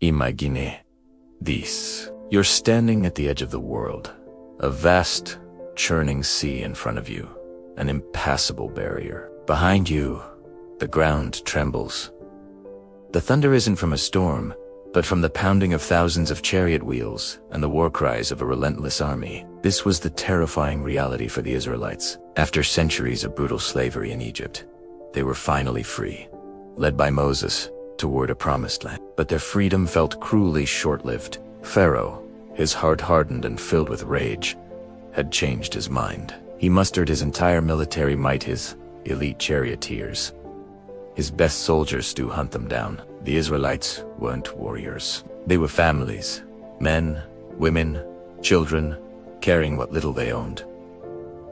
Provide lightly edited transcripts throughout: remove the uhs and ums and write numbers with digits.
Imagine this. You're standing at the edge of the world. A vast, churning sea in front of you. An impassable barrier. Behind you, the ground trembles. The thunder isn't from a storm, but from the pounding of thousands of chariot wheels and the war cries of a relentless army. This was the terrifying reality for the Israelites. After centuries of brutal slavery in Egypt, they were finally free, led by Moses toward a promised land. But their freedom felt cruelly short-lived. Pharaoh, his heart hardened and filled with rage, had changed his mind. He mustered his entire military might, his elite charioteers, his best soldiers to hunt them down. The Israelites weren't warriors. They were families, men, women, children, carrying what little they owned.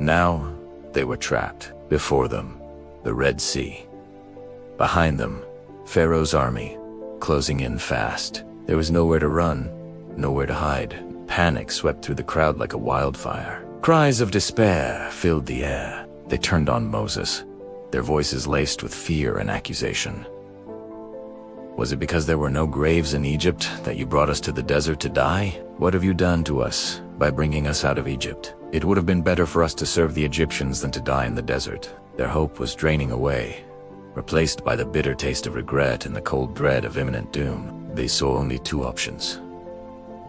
Now, they were trapped. Before them, the Red Sea. Behind them, Pharaoh's army, closing in fast. There was nowhere to run, nowhere to hide. Panic swept through the crowd like a wildfire. Cries of despair filled the air. They turned on Moses, their voices laced with fear and accusation. Was it because there were no graves in Egypt that you brought us to the desert to die? What have you done to us by bringing us out of Egypt? It would have been better for us to serve the Egyptians than to die in the desert. Their hope was draining away, replaced by the bitter taste of regret and the cold dread of imminent doom. They saw only two options: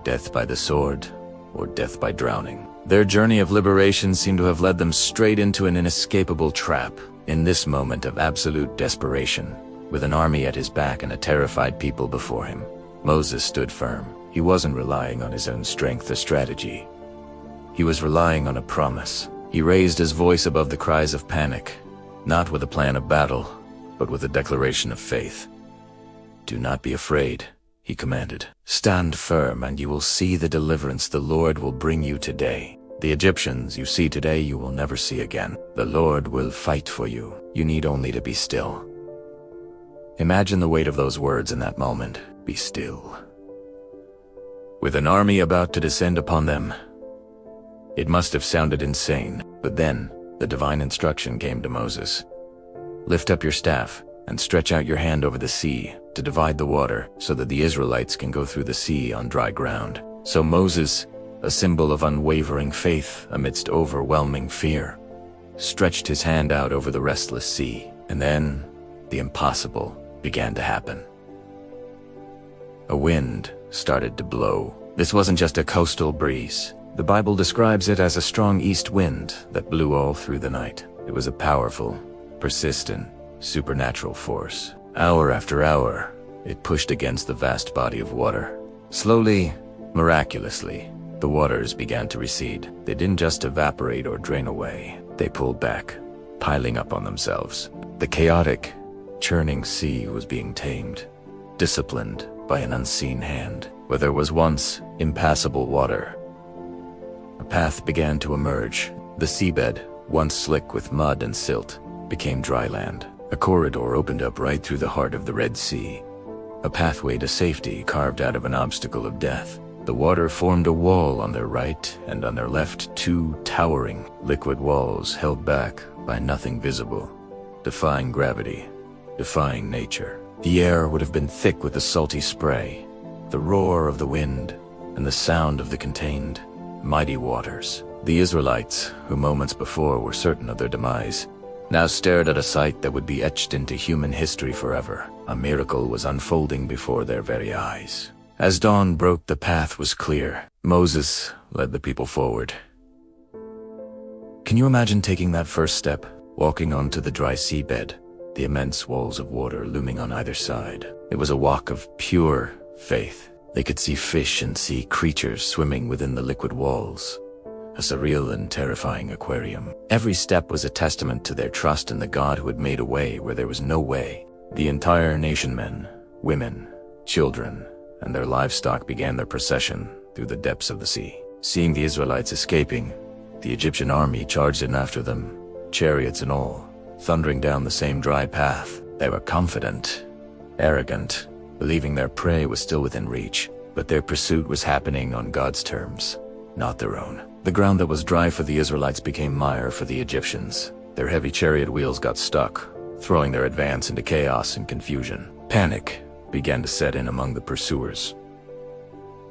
death by the sword or death by drowning. Their journey of liberation seemed to have led them straight into an inescapable trap. In this moment of absolute desperation, with an army at his back and a terrified people before him, Moses stood firm. He wasn't relying on his own strength or strategy. He was relying on a promise. He raised his voice above the cries of panic, not with a plan of battle, but with a declaration of faith. "Do not be afraid," he commanded. "Stand firm, and you will see the deliverance the Lord will bring you today. The Egyptians you see today you will never see again. The Lord will fight for you. You need only to be still." Imagine the weight of those words in that moment. Be still. With an army about to descend upon them. It must have sounded insane, but then the divine instruction came to Moses. "Lift up your staff and stretch out your hand over the sea to divide the water so that the Israelites can go through the sea on dry ground." So Moses, a symbol of unwavering faith amidst overwhelming fear, stretched his hand out over the restless sea, and then the impossible began to happen. A wind started to blow. This wasn't just a coastal breeze. The Bible describes it as a strong east wind that blew all through the night. It was a powerful, persistent, supernatural force. Hour after hour, it pushed against the vast body of water. Slowly, miraculously, the waters began to recede. They didn't just evaporate or drain away. They pulled back, piling up on themselves. The chaotic, churning sea was being tamed, disciplined by an unseen hand. Where there was once impassable water, a path began to emerge. The seabed, once slick with mud and silt, became dry land. A corridor opened up right through the heart of the Red Sea, a pathway to safety carved out of an obstacle of death. The water formed a wall on their right, and on their left, two towering, liquid walls held back by nothing visible, defying gravity, defying nature. The air would have been thick with the salty spray, the roar of the wind, and the sound of the contained, mighty waters. The Israelites, who moments before were certain of their demise, now stared at a sight that would be etched into human history forever. A miracle was unfolding before their very eyes. As dawn broke, the path was clear. Moses led the people forward. Can you imagine taking that first step, walking onto the dry seabed, the immense walls of water looming on either side? It was a walk of pure faith. They could see fish and sea creatures swimming within the liquid walls, a surreal and terrifying aquarium. Every step was a testament to their trust in the God who had made a way where there was no way. The entire nation, men, women, children, and their livestock began their procession through the depths of the sea. Seeing the Israelites escaping, the Egyptian army charged in after them, chariots and all, thundering down the same dry path. They were confident, arrogant, believing their prey was still within reach, but their pursuit was happening on God's terms, not their own. The ground that was dry for the Israelites became mire for the Egyptians. Their heavy chariot wheels got stuck, throwing their advance into chaos and confusion. Panic began to set in among the pursuers.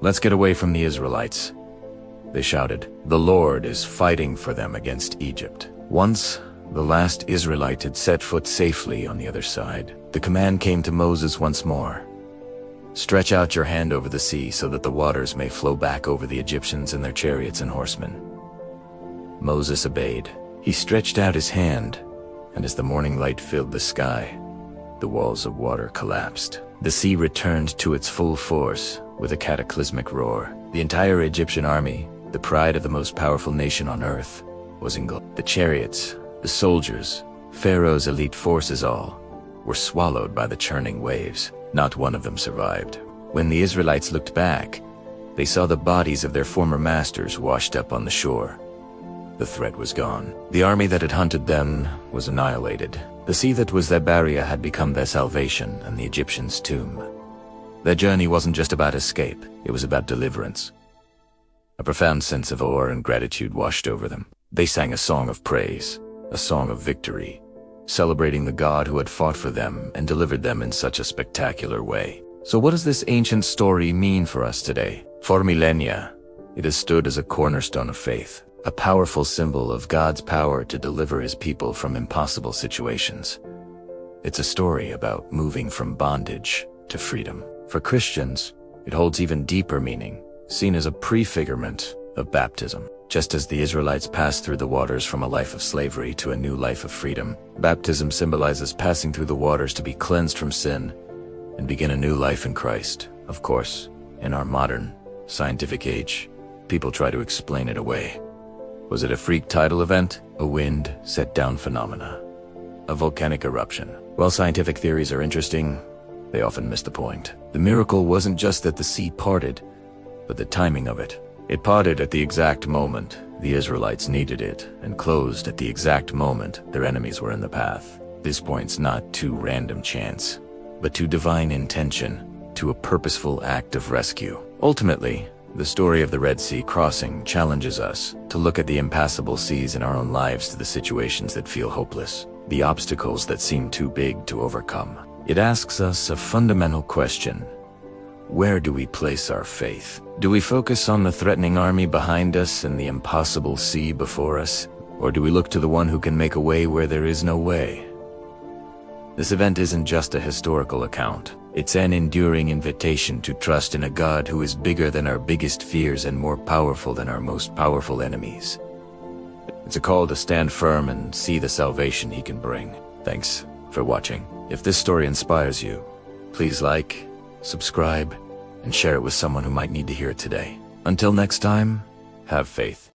"Let's get away from the Israelites," they shouted. "The Lord is fighting for them against Egypt." Once the last Israelite had set foot safely on the other side, the command came to Moses once more. "Stretch out your hand over the sea so that the waters may flow back over the Egyptians and their chariots and horsemen." Moses obeyed. He stretched out his hand, and as the morning light filled the sky, the walls of water collapsed. The sea returned to its full force with a cataclysmic roar. The entire Egyptian army, the pride of the most powerful nation on earth, was engulfed. The chariots, the soldiers, Pharaoh's elite forces all, were swallowed by the churning waves. Not one of them survived. When the Israelites looked back, they saw the bodies of their former masters washed up on the shore. The threat was gone. The army that had hunted them was annihilated. The sea that was their barrier had become their salvation and the Egyptians' tomb. Their journey wasn't just about escape, it was about deliverance. A profound sense of awe and gratitude washed over them. They sang a song of praise, a song of victory, celebrating the God who had fought for them and delivered them in such a spectacular way. So what does this ancient story mean for us today? For millennia, it has stood as a cornerstone of faith, a powerful symbol of God's power to deliver his people from impossible situations. It's a story about moving from bondage to freedom. For Christians, it holds even deeper meaning, seen as a prefigurement of baptism. Just as the Israelites passed through the waters from a life of slavery to a new life of freedom, baptism symbolizes passing through the waters to be cleansed from sin and begin a new life in Christ. Of course, in our modern, scientific age, people try to explain it away. Was it a freak tidal event? A wind set down phenomena? A volcanic eruption? While scientific theories are interesting, they often miss the point. The miracle wasn't just that the sea parted, but the timing of it. It parted at the exact moment the Israelites needed it, and closed at the exact moment their enemies were in the path. This points not to random chance, but to divine intention, to a purposeful act of rescue. Ultimately, the story of the Red Sea crossing challenges us to look at the impassable seas in our own lives, to the situations that feel hopeless, the obstacles that seem too big to overcome. It asks us a fundamental question. Where do we place our faith? Do we focus on the threatening army behind us and the impossible sea before us? Or do we look to the one who can make a way where there is no way? This event isn't just a historical account. It's an enduring invitation to trust in a God who is bigger than our biggest fears and more powerful than our most powerful enemies. It's a call to stand firm and see the salvation he can bring. Thanks for watching. If this story inspires you, please like, subscribe, and share it with someone who might need to hear it today. Until next time, have faith.